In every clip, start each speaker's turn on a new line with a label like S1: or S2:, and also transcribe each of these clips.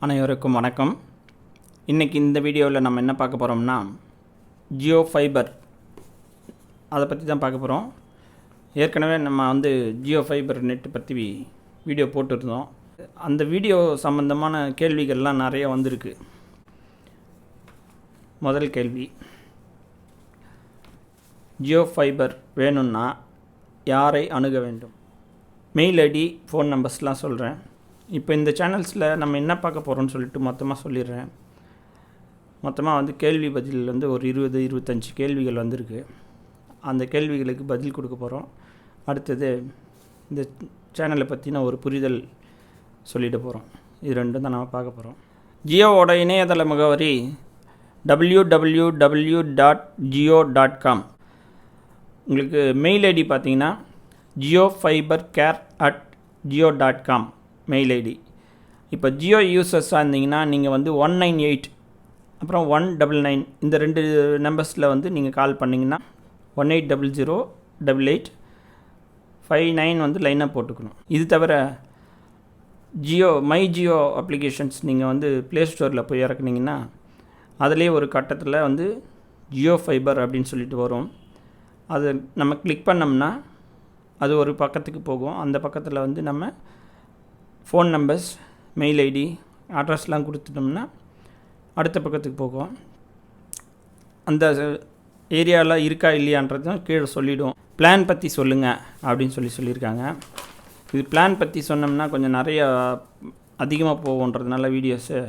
S1: அனைவருக்கும் வணக்கம். இன்றைக்கி இந்த வீடியோவில் நம்ம என்ன பார்க்க போகிறோம்னா ஜியோ ஃபைபர் அதை பற்றி தான் பார்க்க போகிறோம். ஏற்கனவே நம்ம ஜியோ ஃபைபர் நெட்டு பற்றி வீடியோ போட்டுருந்தோம். அந்த வீடியோ சம்மந்தமான கேள்விகள்லாம் நிறைய வந்திருக்கு. முதல் கேள்வி, ஜியோ ஃபைபர் வேணும்னா யாரை அணுக வேண்டும்? மெயில் ஐடி, ஃபோன் நம்பர்ஸ்லாம் சொல்கிறேன். இப்போ இந்த சேனல்ஸில் நம்ம என்ன பார்க்க போகிறோம்னு சொல்லிட்டு மொத்தமாக சொல்லிடுறேன். மொத்தமாக கேள்வி பதில் ஒரு 20-25 கேள்விகள் வந்திருக்கு. அந்த கேள்விகளுக்கு பதில் கொடுக்க போகிறோம். அடுத்தது இந்த சேனலை பற்றின ஒரு புரிதல் சொல்லிட்டு போகிறோம். இது ரெண்டும் தான் நம்ம பார்க்க போகிறோம். ஜியோவோட இணையதள முகவரி www.jio.com. உங்களுக்கு மெயில் ஐடி பார்த்தீங்கன்னா jiofibercare@jio.com மெயில் ஐடி. இப்போ ஜியோ யூசர்ஸாக இருந்தீங்கன்னா நீங்கள் 198 அப்புறம் 199 இந்த ரெண்டு நம்பர்ஸில் நீங்கள் கால் பண்ணிங்கன்னா 18008859 லைனாக போட்டுக்கணும். இது தவிர மை ஜியோ அப்ளிகேஷன்ஸ் நீங்கள் ப்ளே ஸ்டோரில் போய் இறக்குனீங்கன்னா அதிலே ஒரு கட்டத்தில் ஜியோ ஃபைபர் அப்படின்னு சொல்லிட்டு வரும். அது நம்ம கிளிக் பண்ணோம்னா அது ஒரு பக்கத்துக்கு போகும். அந்த பக்கத்தில் நம்ம ஃபோன் நம்பர்ஸ், மெயில் ஐடி, அட்ரஸ்லாம் கொடுத்துட்டோம்னா அடுத்த பக்கத்துக்கு போகும். அந்த ஏரியாவில் இருக்கா இல்லையான்றதும் கீழே சொல்லிவிடும். பிளான் பற்றி சொல்லுங்கள் அப்படின்னு சொல்லியிருக்காங்க. இது பிளான் பற்றி சொன்னோம்னா கொஞ்சம் நிறைய அதிகமாக போகுன்றதுனால வீடியோஸு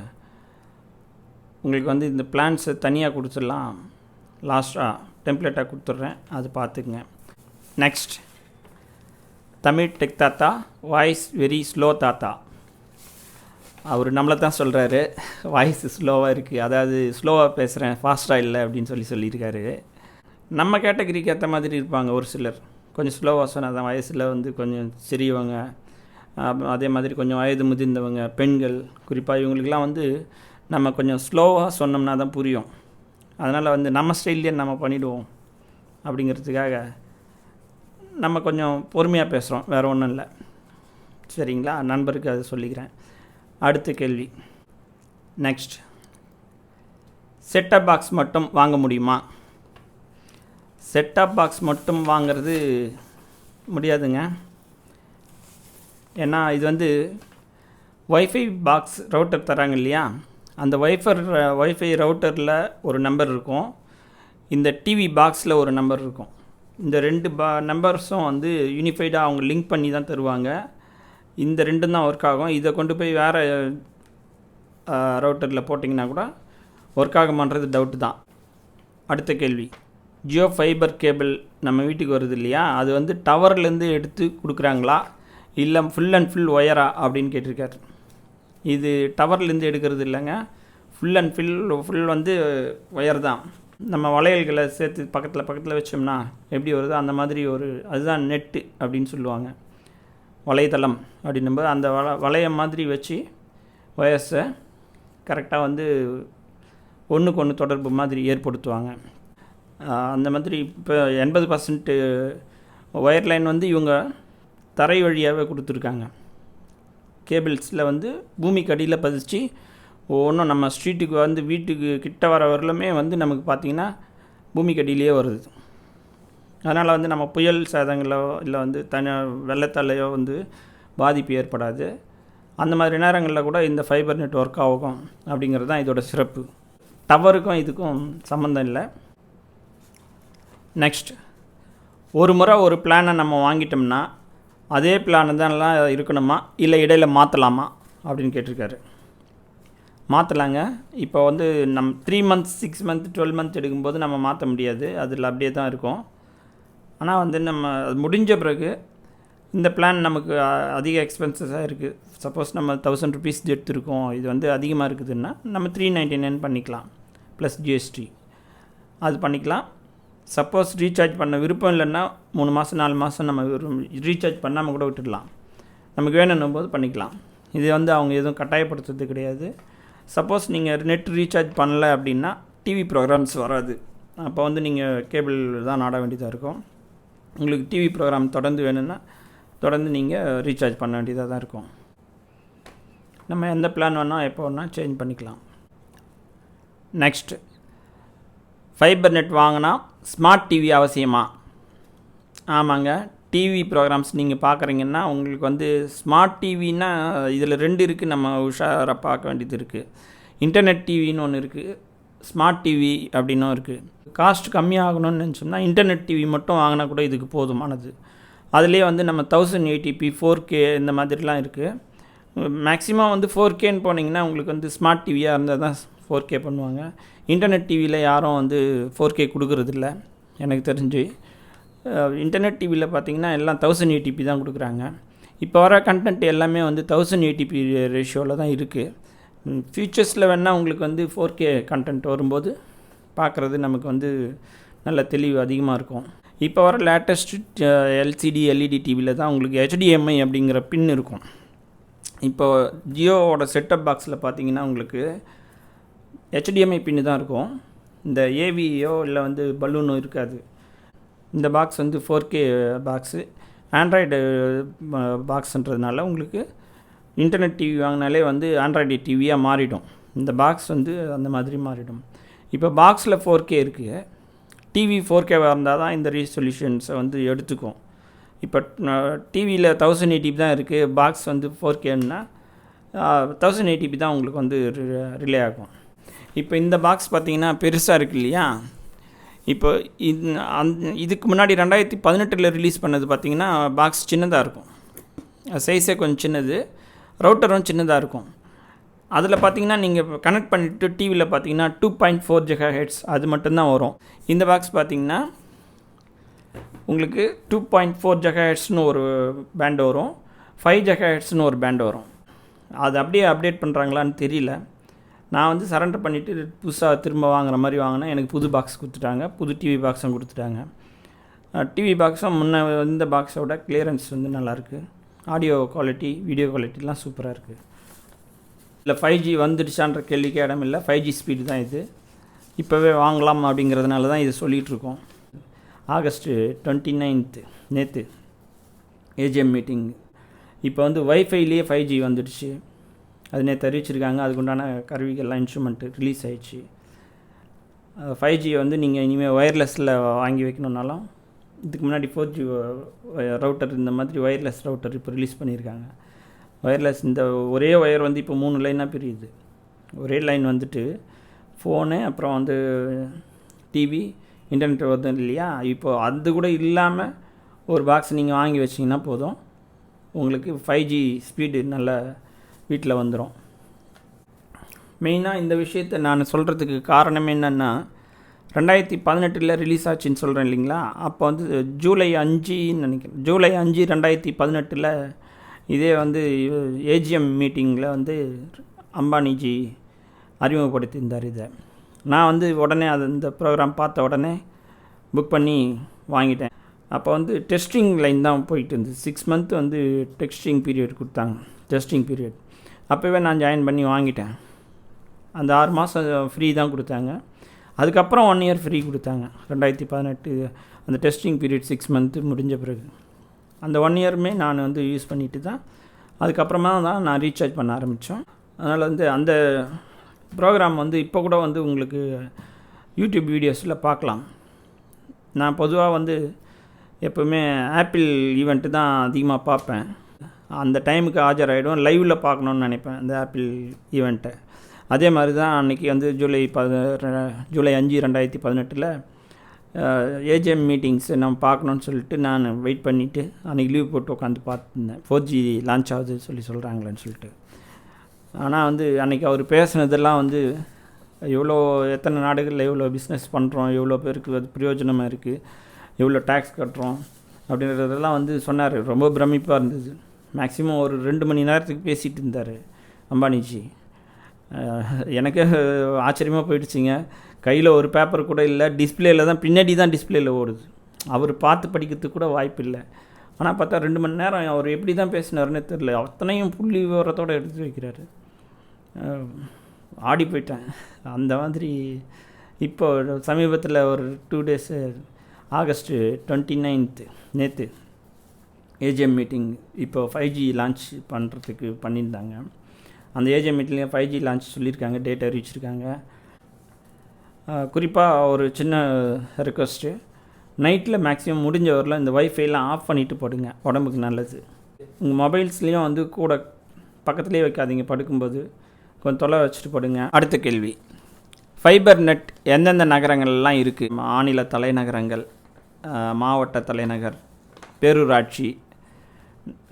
S1: உங்களுக்கு இந்த பிளான்ஸை தனியாக கொடுத்துடலாம். லாஸ்ட்டாக டெம்ப்ளேட்டாக கொடுத்துட்றேன், அது பார்த்துக்குங்க. நெக்ஸ்ட், தமிழ் டெக் தாத்தா, வாய்ஸ் வெரி ஸ்லோ தாத்தா. அவர் நம்மளை தான் சொல்கிறாரு, வாய்ஸ் ஸ்லோவாக இருக்குது, அதாவது ஸ்லோவாக பேசுகிறேன், ஃபாஸ்ட்டாக இல்லை அப்படின்னு சொல்லியிருக்காரு. நம்ம கேட்டகரிக்கு ஏற்ற மாதிரி இருப்பாங்க ஒரு சிலர். கொஞ்சம் ஸ்லோவாக சொன்னால் தான் வயசில் கொஞ்சம் சிறியவங்க, அதே மாதிரி கொஞ்சம் வயது முதிர்ந்தவங்க, பெண்கள் குறிப்பாக இவங்களுக்கெல்லாம் நம்ம கொஞ்சம் ஸ்லோவாக சொன்னோம்னா தான் புரியும். அதனால் நம்ம ஸ்டைல்லையே நம்ம பண்ணிவிடுவோம் அப்படிங்கிறதுக்காக நம்ம கொஞ்சம் பொறுமையாக பேசுகிறோம், வேறு ஒன்றும் இல்லை. சரிங்களா? நண்பருக்கு அதை சொல்லிக்கிறேன். அடுத்த கேள்வி, நெக்ஸ்ட், செட்டப் பாக்ஸ் மட்டும் வாங்க முடியுமா? செட்டப் பாக்ஸ் மட்டும் வாங்கிறது முடியாதுங்க. ஏன்னா இது வைஃபை பாக்ஸ் ரவுட்டர் தராங்க இல்லையா? அந்த வைஃபை ரவுட்டரில் ஒரு நம்பர் இருக்கும், இந்த டிவி பாக்ஸில் ஒரு நம்பர் இருக்கும். இந்த ரெண்டு நம்பர்ஸும் யூனிஃபைடாக அவங்க லிங்க் பண்ணி தான் தருவாங்க. இந்த ரெண்டும் தான் ஒர்க் ஆகும். இதை கொண்டு போய் வேறு ரவுட்டரில் போட்டிங்கன்னா கூட ஒர்க் ஆகுமான்றது டவுட்டு தான். அடுத்த கேள்வி, ஜியோ ஃபைபர் கேபிள் நம்ம வீட்டுக்கு வருது இல்லையா, அது டவர்லேருந்து எடுத்து கொடுக்குறாங்களா இல்லை ஃபுல் அண்ட் ஃபுல் ஒயரா அப்படின்னு கேட்டிருக்காரு. இது டவர்லேருந்து எடுக்கிறது இல்லைங்க, ஃபுல் அண்ட் ஃபுல் ஒயர் தான். நம்ம வளையல்களை சேர்த்து பக்கத்தில் வச்சோம்னா எப்படி வருதோ அந்த மாதிரி அதுதான் நெட்டு அப்படின்னு சொல்லுவாங்க. வலைத்தளம் அப்படின்னும்போது அந்த வளையம் மாதிரி வச்சு ஒயர்ஸை கரெக்டாக ஒன்றுக்கு ஒன்று தொடர்பு மாதிரி ஏற்படுத்துவாங்க. அந்த மாதிரி இப்போ 80% ஒயர்லைன் இவங்க தரை வழியாகவே கொடுத்துருக்காங்க. கேபிள்ஸில் பூமிக்கு அடியில் பதிச்சு ஒவ்வொன்றும் நம்ம ஸ்ட்ரீட்டுக்கு வீட்டுக்கு கிட்ட வர வரலுமே நமக்கு பார்த்திங்கன்னா பூமிக்கு அடியிலேயே வருது. அதனால் நம்ம புயல் சேதங்களோ இல்லை வெள்ளத்தாலையோ பாதிப்பு ஏற்படாது. அந்த மாதிரி நேரங்களில் கூட இந்த ஃபைபர் நெட் ஒர்க் ஆகும் அப்படிங்கிறது தான் இதோட சிறப்பு. டவருக்கும் இதுக்கும் சம்மந்தம் இல்லை. நெக்ஸ்ட், ஒரு முறை ஒரு பிளானை நம்ம வாங்கிட்டோம்னா அதே பிளானை தான் இருக்கணுமா இல்லை இடையில் மாற்றலாமா அப்படின்னு கேட்டிருக்காரு. மாற்றலாங்க. இப்போ நம்ம 3 months 6 months 12 months எடுக்கும்போது நம்ம மாற்ற முடியாது, அதில் அப்படியே தான் இருக்கும். ஆனால் நம்ம அது முடிஞ்ச பிறகு இந்த பிளான் நமக்கு அதிக எக்ஸ்பென்சஸாக இருக்குது, சப்போஸ் நம்ம 1000 rupees எடுத்துருக்கோம், இது அதிகமாக இருக்குதுன்னா நம்ம 399 பண்ணிக்கலாம் ப்ளஸ் ஜிஎஸ்டி, அது பண்ணிக்கலாம். சப்போஸ் ரீசார்ஜ் பண்ண விருப்பம் இல்லைன்னா 3 மாதம் 4 மாதம் நம்ம ரீசார்ஜ் பண்ணாமல் கூட விட்டுடலாம், நமக்கு வேணும்னும் போது பண்ணிக்கலாம். இது அவங்க எதுவும் கட்டாயப்படுத்துறது கிடையாது. சப்போஸ் நீங்கள் நெட் ரீசார்ஜ் பண்ணலை அப்படின்னா டிவி ப்ரோக்ராம்ஸ் வராது, அப்போ நீங்கள் கேபிள் தான் நாட வேண்டியதாக இருக்கும். உங்களுக்கு டிவி ப்ரோக்ராம் தொடர்ந்து வேணும்னா தொடர்ந்து நீங்கள் ரீசார்ஜ் பண்ண வேண்டியதாக தான் இருக்கும். நம்ம எந்த பிளான் வேணால் எப்போ வேணால் சேஞ்ச் பண்ணிக்கலாம். நெக்ஸ்ட்டு, ஃபைபர் நெட் வாங்கினா ஸ்மார்ட் டிவி அவசியமா? ஆமாங்க, டிவி ப்ரோக்ராம்ஸ் நீங்கள் பார்க்குறீங்கன்னா உங்களுக்கு வந்து ஸ்மார்ட் டிவின்னா இதில் 2 இருக்குது. நம்ம உஷாராக பார்க்க வேண்டியது இருக்குது. இன்டர்நெட் டிவின்னு ஒன்று இருக்குது, ஸ்மார்ட் டிவி அப்படின்னும் இருக்குது. காஸ்ட் கம்மியாகணும்னு நினச்சோம்னா இன்டர்நெட் டிவி மட்டும் வாங்கினா கூட இதுக்கு போதுமானது. அதுலேயே வந்து நம்ம 1080p 4K இந்த மாதிரிலாம் இருக்குது. மேக்ஸிமம் வந்து 4Kன்னு போனீங்கன்னா உங்களுக்கு வந்து ஸ்மார்ட் டிவியாக இருந்தால் தான் 4K பண்ணுவாங்க. இன்டர்நெட் டிவியில் யாரும் வந்து 4K கொடுக்குறதில்ல எனக்கு தெரிஞ்சு. இன்டர்நெட் டிவியில் பார்த்திங்கன்னா எல்லாம் 1080p தான் கொடுக்குறாங்க. இப்போ வர கண்டென்ட் எல்லாமே வந்து 1080p ரேஷியோவில் தான் இருக்குது. ஃபியூச்சர்ஸில் வேணால் உங்களுக்கு வந்து 4K கண்டென்ட் வரும்போது பார்க்குறது நமக்கு வந்து நல்ல தெளிவு அதிகமாக இருக்கும். இப்போ வர லேட்டஸ்ட் எல்சிடி எல்இடி டிவியில் தான் உங்களுக்கு HDMI அப்படிங்கிற பின் இருக்கும். இப்போ ஜியோவோட செட்டப் பாக்ஸில் பார்த்தீங்கன்னா உங்களுக்கு HDMI பின்னு தான் இருக்கும். இந்த ஏவியோ இல்லை வந்து பலூனோ இருக்காது. இந்த பாக்ஸ் வந்து 4K பாக்ஸு, ஆண்ட்ராய்டு பாக்ஸுன்றதுனால உங்களுக்கு இன்டர்நெட் டிவி வாங்கினாலே வந்து ஆண்ட்ராய்டு டிவியாக மாறிடும். இந்த பாக்ஸ் வந்து அந்த மாதிரி மாறிடும். இப்போ பாக்ஸில் 4K இருக்குது. டிவி 4Kவாக இருந்தால் தான் இந்த ரீசொல்யூஷன்ஸை வந்து எடுத்துக்கும். இப்போ டிவியில் 1080p தான் இருக்குது, பாக்ஸ் வந்து 4Kன்னா 1080p தான் உங்களுக்கு வந்து ரிலே ஆகும். இப்போ இந்த பாக்ஸ் பார்த்திங்கன்னா பெருசாக இருக்குது இல்லையா? இப்போ இதுக்கு முன்னாடி 2018 ரிலீஸ் பண்ணது பார்த்திங்கன்னா பாக்ஸ் சின்னதாக இருக்கும், சைஸே கொஞ்சம் சின்னது, ரவுட்டரும் சின்னதாக இருக்கும். அதில் பார்த்தீங்கன்னா நீங்கள் கனெக்ட் பண்ணிவிட்டு டிவியில் பார்த்தீங்கன்னா 2.4 GHz அது மட்டும்தான் வரும். இந்த பாக்ஸ் பார்த்தீங்கன்னா உங்களுக்கு 2.4 GHzன்னு ஒரு பேண்டு வரும், 5 GHzன்னு ஒரு பேண்டு வரும். அது அப்படியே அப்டேட் பண்ணுறாங்களான்னு தெரியல. நான் வந்து சரண்டர் பண்ணிவிட்டு புதுசாக திரும்ப வாங்குற மாதிரி வாங்கினேன். எனக்கு புது பாக்ஸ் கொடுத்துட்டாங்க, புது டிவி பாக்ஸும் கொடுத்துட்டாங்க. டிவி பாக்ஸும் முன்ன இந்த பாக்ஸோட கிளியரன்ஸ் வந்து நல்லாயிருக்கு. ஆடியோ குவாலிட்டி, வீடியோ குவாலிட்டிலாம் சூப்பராக இருக்குது. இல்லை 5G வந்துடுச்சான்ற கேள்விக்கு இடம் இல்லை, 5G ஸ்பீடு தான் இது. இப்போவே வாங்கலாம் அப்படிங்கிறதுனால தான் இது சொல்லிகிட்ருக்கோம். ஆகஸ்ட்டு 29 நேற்று ஏஜிஎம் மீட்டிங். இப்போ வந்து வைஃபைலேயே 5G வந்துடுச்சு, அது நேற்று அறிவிச்சிருக்காங்க. அதுக்குண்டான கருவிகள்லாம் இன்ஸ்ட்ருமெண்ட்டு ரிலீஸ் ஆகிடுச்சு. 5G வந்து நீங்கள் இனிமேல் ஒயர்லெஸில் வாங்கி வைக்கணுன்னாலும் இதுக்கு முன்னாடி 4G ரவுட்டர் இந்த மாதிரி ஒயர்லெஸ் ரவுட்டர் இப்போ ரிலீஸ் பண்ணியிருக்காங்க. ஒயர்லெஸ் இந்த ஒரே ஒயர் வந்து இப்போ 3 லைனாக பிரியுது. ஒரே லைன் வந்துட்டு ஃபோனு, அப்புறம் வந்து டிவி, இன்டர்நெட் வருது இல்லையா? இப்போது அது கூட இல்லாமல் ஒரு பாக்ஸ் நீங்கள் வாங்கி வச்சிங்கன்னா போதும், உங்களுக்கு 5G ஸ்பீடு நல்ல வீட்டில் வந்துடும். மெயினாக இந்த விஷயத்தை நான் சொல்கிறதுக்கு காரணம் என்னென்னா, 2018 ரிலீஸ் ஆச்சுன்னு சொல்கிறேன் இல்லைங்களா? அப்போ வந்து ஜூலை 5ன்னு நினைக்கிறேன், ஜூலை 5 2018 இதே வந்து ஏஜிஎம் மீட்டிங்கில் வந்து அம்பானிஜி அறிமுகப்படுத்தியிருந்தார் இதை. நான் வந்து உடனே இந்த ப்ரோக்ராம் பார்த்த உடனே புக் பண்ணி வாங்கிட்டேன். அப்போ வந்து டெஸ்டிங் லைன் தான் போயிட்டு இருந்தது. 6 மந்த் வந்து டெஸ்டிங் பீரியட் கொடுத்தாங்க, டெஸ்டிங் பீரியட். அப்போவே நான் ஜாயின் பண்ணி வாங்கிட்டேன். அந்த 6 மாதம் ஃப்ரீ தான் கொடுத்தாங்க. அதுக்கப்புறம் 1 இயர் ஃப்ரீ கொடுத்தாங்க. 2018 அந்த டெஸ்டிங் பீரியட் 6 மந்த்து முடிஞ்ச பிறகு அந்த 1 இயருமே நான் வந்து யூஸ் பண்ணிட்டு தான் அதுக்கப்புறமா தான் நான் ரீசார்ஜ் பண்ண ஆரம்பித்தோம். அதனால் வந்து அந்த ப்ரோக்ராம் வந்து இப்போ கூட வந்து உங்களுக்கு யூடியூப் வீடியோஸில் பார்க்கலாம். நான் பொதுவாக வந்து எப்போவுமே ஆப்பிள் ஈவெண்ட்டு தான் அதிகமாக பார்ப்பேன். அந்த டைமுக்கு ஆஜராகிடும், லைவில் பார்க்கணுன்னு நினைப்பேன் அந்த ஆப்பிள் ஈவெண்ட்டை. அதே மாதிரி தான் அன்றைக்கி வந்து ஜூலை 5 2018 ஏஜிஎம் மீட்டிங்ஸ் நம்ம பார்க்கணுன்னு சொல்லிட்டு நான் வெயிட் பண்ணிவிட்டு அன்றைக்கி லீவ் போட்டு உட்காந்து பார்த்துருந்தேன். 4G லான்ச் ஆகுது சொல்கிறாங்களேன்னு சொல்லிட்டு. ஆனால் வந்து அன்றைக்கி அவர் பேசுனதெல்லாம் வந்து எத்தனை நாடுகளில் எவ்வளோ பிஸ்னஸ் பண்ணுறோம், எவ்வளோ பேருக்கு அது பிரயோஜனமாக இருக்குது, எவ்வளோ டேக்ஸ் கட்டுறோம் அப்படின்றதெல்லாம் வந்து சொன்னார். ரொம்ப பிரமிப்பாக இருந்தது. மேக்ஸிமம் ஒரு 2 மணி நேரத்துக்கு பேசிகிட்டு இருந்தார் அம்பானிஜி. எனக்கு ஆச்சரியமாக போயிடுச்சிங்க. கையில் ஒரு பேப்பர் கூட இல்லை, டிஸ்பிளேயில் தான், பின்னாடி தான் டிஸ்பிளேயில் ஓடுது. அவர் பார்த்து படிக்கிறதுக்கு கூட வாய்ப்பு இல்லை. ஆனால் பார்த்தா 2 மணி நேரம் அவர் எப்படி தான் பேசினார்னே தெரில. அத்தனையும் புள்ளி விவரத்தோடு எடுத்து வைக்கிறாரு. ஆடி போயிட்டேன். அந்த மாதிரி இப்போ சமீபத்தில் ஒரு 2 டேஸு ஆகஸ்ட்டு 29 நேற்று ஏஜிஎம் மீட்டிங் இப்போ 5G லான்ச் பண்ணுறதுக்கு பண்ணியிருந்தாங்க. அந்த ஏஜிஎம் மீட்டிங்லேயும் 5G லான்ச் சொல்லியிருக்காங்க, டேட் அறிவிச்சிருக்காங்க. குறிப்பாக ஒரு சின்ன ரெக்வஸ்ட்டு, நைட்டில் மேக்ஸிமம் முடிஞ்ச வரலாம் இந்த வைஃபைலாம் ஆஃப் பண்ணிவிட்டு படுங்க, உடம்புக்கு நல்லது. உங்கள் மொபைல்ஸ்லேயும் வந்து கூட பக்கத்துலேயே வைக்காதீங்க, படுக்கும்போது கொஞ்சம் தொலை வச்சுட்டு படுங்க. அடுத்த கேள்வி, ஃபைபர் நெட் எந்தெந்த நகரங்கள்லாம் இருக்குது? மாநில தலைநகரங்கள், மாவட்ட தலைநகர், பேரூராட்சி,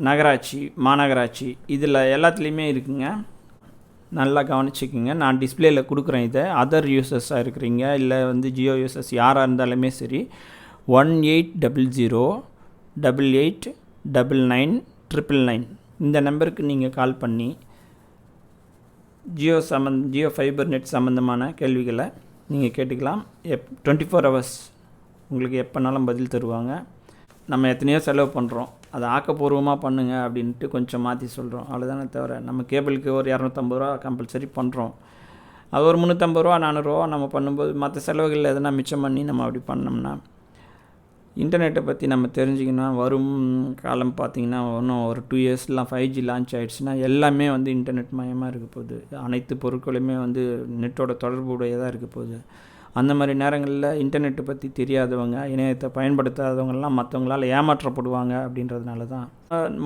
S1: நகராட்சி, மாநகராட்சி, இதில் எல்லாத்துலேயுமே இருக்குங்க. நல்லா கவனிச்சிக்கோங்க. நான் டிஸ்பிளேயில் கொடுக்குறேன். இதை அதர் யூசர்ஸாக இருக்கிறீங்க இல்லை வந்து ஜியோ யூசர்ஸ் யாராக இருந்தாலுமே சரி, 1800889999 இந்த நம்பருக்கு நீங்கள் கால் பண்ணி ஜியோ ஃபைபர் நெட் சம்மந்தமான கேள்விகளை நீங்கள் கேட்டுக்கலாம். 24 hours உங்களுக்கு எப்போனாலும் பதில் தருவாங்க. நம்ம எத்தனையோ செலவு பண்ணுறோம், அதை ஆக்கப்பூர்வமாக பண்ணுங்கள் அப்படின்ட்டு கொஞ்சம் மாற்றி சொல்கிறோம், அவ்வளோதானே தவிர நம்ம கேபிளுக்கு ஒரு 250 ரூபா கம்பல்சரி பண்ணுறோம். அது ஒரு 350 ரூபா 400 ரூபா நம்ம பண்ணும்போது மற்ற செலவுகளில் எதனா மிச்சம் பண்ணி நம்ம அப்படி பண்ணோம்னா, இன்டர்நெட்டை பற்றி நம்ம தெரிஞ்சிக்கணும். வரும் காலம் பார்த்திங்கன்னா இன்னும் ஒரு 2 இயர்ஸ்லாம் 5G லான்ச் ஆகிடுச்சுன்னா எல்லாமே வந்து இன்டர்நெட் மயமாக இருக்க போகுது. அனைத்து பொருட்களுமே வந்து நெட்டோட தொடர்புடையதாக இருக்க போகுது. அந்த மாதிரி நேரங்களில் இன்டர்நெட்டை பற்றி தெரியாதவங்க, இணையத்தை பயன்படுத்தாதவங்கெல்லாம் மற்றவங்களால் ஏமாற்றப்படுவாங்க. அப்படின்றதுனால தான்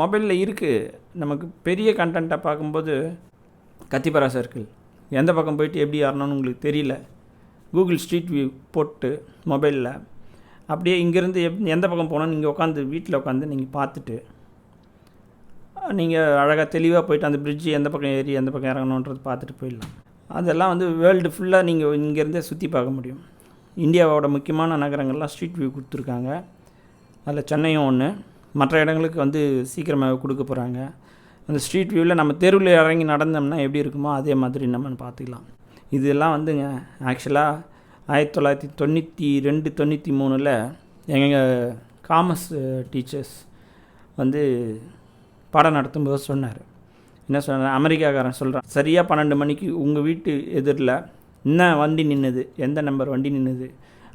S1: மொபைலில் இருக்குது. நமக்கு பெரிய கண்டென்ட்டை பார்க்கும்போது கத்திப்பரா சர்க்கிள் எந்த பக்கம் போயிட்டு எப்படி ஆறணும்னு உங்களுக்கு தெரியல, கூகுள் ஸ்ட்ரீட் வியூ போட்டு மொபைலில் அப்படியே இங்கேருந்து எந்த பக்கம் போனோன்னு நீங்கள் உட்காந்து வீட்டில் உட்காந்து நீங்கள் பார்த்துட்டு நீங்கள் அழகாக தெளிவாக போய்ட்டு அந்த பிரிட்ஜு எந்த பக்கம் ஏறி எந்த பக்கம் இறங்கணுன்றது பார்த்துட்டு போயிடலாம். அதெல்லாம் வந்து வேர்ல்டு ஃபுல்லாக நீங்கள் இங்கேருந்தே சுற்றி பார்க்க முடியும். இந்தியாவோட முக்கியமான நகரங்கள்லாம் ஸ்ட்ரீட் வியூ கொடுத்துருக்காங்க. அதில் சென்னையும் ஒன்று. மற்ற இடங்களுக்கு வந்து சீக்கிரமாக கொடுக்க போகிறாங்க. அந்த ஸ்ட்ரீட் வியூவில் நம்ம தெருவில் இறங்கி நடந்தோம்னா எப்படி இருக்குமோ அதே மாதிரி நம்ம பார்த்துக்கலாம். இதெல்லாம் வந்துங்க ஆக்சுவலாக 1992-93 எங்கள் காமர்ஸ் டீச்சர்ஸ் வந்து பாடம் நடத்தும்போது சொன்னார். என்ன சொன்னார், அமெரிக்காக்காரன் சொல்கிறான், சரியாக 12 மணிக்கு உங்கள் வீட்டு எதிரில் என்ன வண்டி நின்றுது, எந்த நம்பர் வண்டி நின்றுது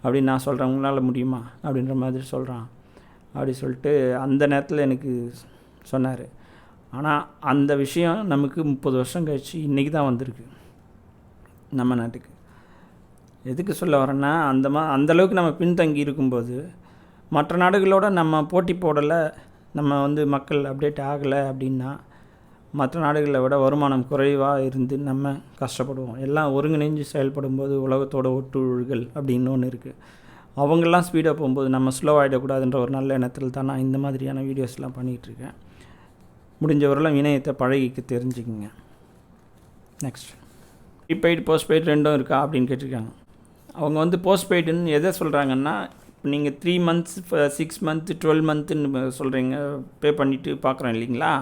S1: அப்படின்னு நான் சொல்கிறேன், உங்களால் முடியுமா அப்படின்ற மாதிரி சொல்கிறான். அப்படி சொல்லிட்டு அந்த நேரத்தில் எனக்கு சொன்னார். ஆனால் அந்த விஷயம் நமக்கு 30 வருஷம் கழிச்சு இன்றைக்கி தான் வந்திருக்கு நம்ம நாட்டுக்கு. எதுக்கு சொல்ல வரேன்னா, அந்தளவுக்கு நம்ம பின்தங்கி இருக்கும்போது மற்ற நாடுகளோட நம்ம போட்டி போடலை, நம்ம வந்து மக்கள் அப்டேட் ஆகலை அப்படின்னா மற்ற நாடுகளை விட வருமானம் குறைவாக இருந்து நம்ம கஷ்டப்படுவோம். எல்லாம் ஒருங்கிணைஞ்சு செயல்படும் போது உலகத்தோட ஒட்டுழல்கள் அப்படின்னு ஒன்று இருக்குது. அவங்கெல்லாம் ஸ்பீடாக போகும்போது நம்ம ஸ்லோ ஆகிடக்கூடாதுன்ற ஒரு நல்ல எண்ணத்தில் தான் நான் இந்த மாதிரியான வீடியோஸ்லாம் பண்ணிகிட்ருக்கேன். முடிஞ்சவரெல்லாம் இணையத்தை பழகிக்க தெரிஞ்சுக்குங்க. நெக்ஸ்ட், ப்ரீபெய்டு போஸ்ட்பெய்டு ரெண்டும் இருக்கா அப்படின்னு கேட்டிருக்காங்க. அவங்க வந்து போஸ்ட்பெய்டுன்னு எதை சொல்கிறாங்கன்னா, இப்போ நீங்கள் 3 months 6 months 12 monthsன்னு சொல்கிறீங்க, பே பண்ணிவிட்டு பார்க்குறோம் இல்லைங்களா,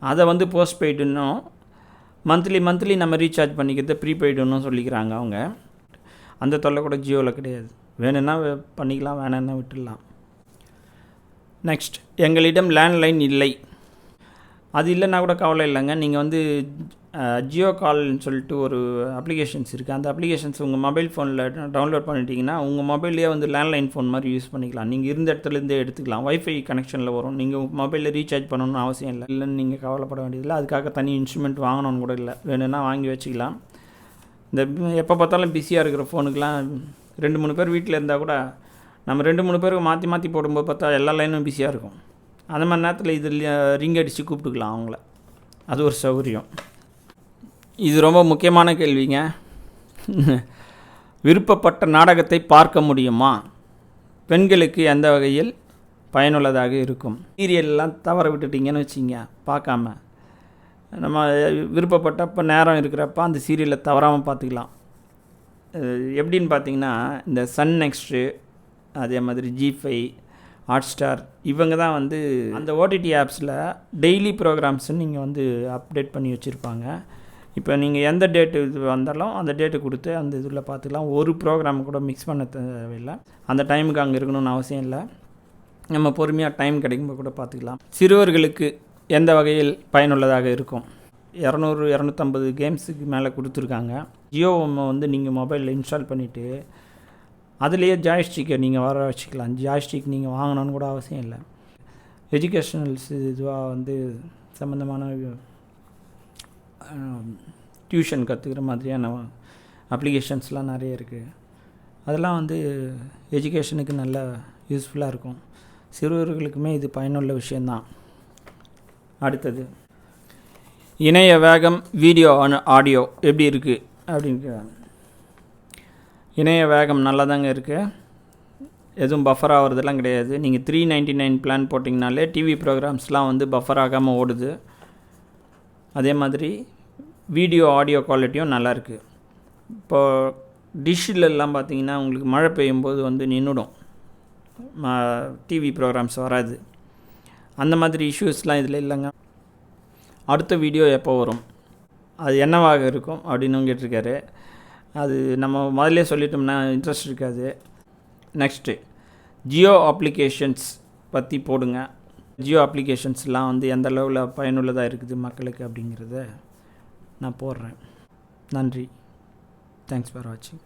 S1: அதை வந்து போஸ்ட்பெய்டுன்னும் மந்த்லி நம்ம ரீசார்ஜ் பண்ணிக்கிறத ப்ரீபெய்டுன்னு சொல்லிக்கிறாங்க அவங்க. அந்த தொல்லை கூட ஜியோவில் கிடையாது. வேணும்னா பண்ணிக்கலாம், வேணும்னா விட்டுடலாம். நெக்ஸ்ட், எங்களிடம் லேண்ட்லைன் இல்லை. அது இல்லைன்னா கூட கவலை இல்லைங்க. நீங்கள் வந்து ஜியோ கால்னு சொல்லிட்டு ஒரு அப்ளிகேஷன்ஸ் இருக்குது. அந்த அப்ளிகேஷன்ஸ் உங்கள் மொபைல் ஃபோனில் டவுன்லோட் பண்ணிட்டீங்கன்னா உங்கள் மொபைல்லேயே வந்து லேண்ட்லைன் ஃபோன் மாதிரி யூஸ் பண்ணிக்கலாம். நீங்கள் இருந்த இடத்துலேருந்தே எடுத்துக்கலாம். வைஃபை கனெக்ஷனில் வரும். நீங்கள் மொபைலில் ரீசார்ஜ் பண்ணணும்னு அவசியம் இல்லை. இல்லைன்னு நீங்கள் கவலைப்பட வேண்டியதில்லை. அதுக்காக தனி இன்ஸ்ட்ருமெண்ட் வாங்கணும்னு கூட இல்லை. வேணும்னா வாங்கி வச்சுக்கலாம். இந்த எப்போ பார்த்தாலும் பிஸியாக இருக்கிற ஃபோனுக்கெலாம் 2-3 பேர் வீட்டில் இருந்தால் கூட நம்ம 2-3 பேருக்கு மாற்றி போடும்போது பார்த்தா எல்லா லைனும் பிஸியாக இருக்கும். அந்த மாதிரி நேரத்தில் இதில் ரிங் அடித்து கூப்பிட்டுக்கலாம் அவங்கள. அது ஒரு சௌகரியம். இது ரொம்ப முக்கியமான கேள்விங்க. விருப்பப்பட்ட நாடகத்தை பார்க்க முடியுமா? பெண்களுக்கு எந்த வகையில் பயனுள்ளதாக இருக்கும்? சீரியல்லாம் தவற விட்டுட்டிங்கன்னு வச்சிங்க, பார்க்காம நம்ம விருப்பப்பட்டப்போ நேரம் இருக்கிறப்ப அந்த சீரியலை தவறாமல் பார்த்துக்கலாம். எப்படின்னு பார்த்தீங்கன்னா, இந்த சன் நெக்ஸ்ட்டு, அதே மாதிரி ஜி5, ஹாட்ஸ்டார், இவங்க தான் வந்து அந்த ஓடிடி ஆப்ஸில் டெய்லி ப்ரோக்ராம்ஸ்ன்னு நீங்கள் வந்து அப்டேட் பண்ணி வச்சுருப்பாங்க. இப்போ நீங்கள் எந்த டேட்டு இது வந்தாலும் அந்த டேட்டு கொடுத்து அந்த இதில் பார்த்துக்கலாம். ஒரு ப்ரோக்ராம் கூட மிக்ஸ் பண்ண தேவையில்லை. அந்த டைமுக்கு அங்கே இருக்கணும்னு அவசியம் இல்லை. நம்ம பொறுமையாக டைம் கிடைக்கும்போது கூட பார்த்துக்கலாம். சிறுவர்களுக்கு எந்த வகையில் பயனுள்ளதாக இருக்கும்? 200-250 கேம்ஸுக்கு மேலே கொடுத்துருக்காங்க. ஜியோ வந்து நீங்கள் மொபைலில் இன்ஸ்டால் பண்ணிவிட்டு அதுலேயே ஜாய்ஸ்டிக்கை நீங்கள் வர வச்சுக்கலாம். ஜாய்ஸ்டிக் நீங்கள் வாங்கணுன்னு கூட அவசியம் இல்லை. எஜுகேஷ்னல்ஸ் இதுவாக வந்து சம்மந்தமான டியூஷன் கற்றுக்கிற மாதிரியான அப்ளிகேஷன்ஸ்லாம் நிறைய இருக்குது. அதெல்லாம் வந்து எஜுகேஷனுக்கு நல்ல யூஸ்ஃபுல்லாக இருக்கும். சிறுவர்களுக்குமே இது பயனுள்ள விஷயந்தான். அடுத்தது இணைய வேகம் வீடியோ ஆடியோ எப்படி இருக்குது அப்படின்னு. இணைய வேகம் நல்லா தாங்க இருக்குது, எதுவும் பஃபர் ஆகிறதுலாம் கிடையாது. நீங்கள் 399 பிளான் போட்டிங்கனாலே டிவி ப்ரோக்ராம்ஸ்லாம் வந்து பஃபர் ஆகாமல் ஓடுது. அதே மாதிரி வீடியோ ஆடியோ குவாலிட்டியும் நல்லாயிருக்கு. இப்போது டிஷ்ஷிலெல்லாம் பார்த்தீங்கன்னா உங்களுக்கு மழை பெய்யும்போது வந்து நின்றுடும், டிவி ப்ரோக்ராம்ஸ் வராது. அந்த மாதிரி இஷ்யூஸ்லாம் இதில் இல்லைங்க. அடுத்த வீடியோ எப்போ வரும், அது என்னவாக இருக்கும் அப்படின்னு கேட்டிருக்காரு. அது நம்ம முதல்ல சொல்லிட்டோம்னா இன்ட்ரெஸ்ட் இருக்காது. நெக்ஸ்ட்டு ஜியோ அப்ளிகேஷன்ஸ் பற்றி போடுங்க. ஜியோ அப்ளிகேஷன்ஸ்லாம் வந்து எந்த அளவில் பயனுள்ளதாக இருக்குது மக்களுக்கு அப்படிங்கிறத நான் போடுறேன். நன்றி. தேங்க்ஸ் ஃபார் வாட்சிங்.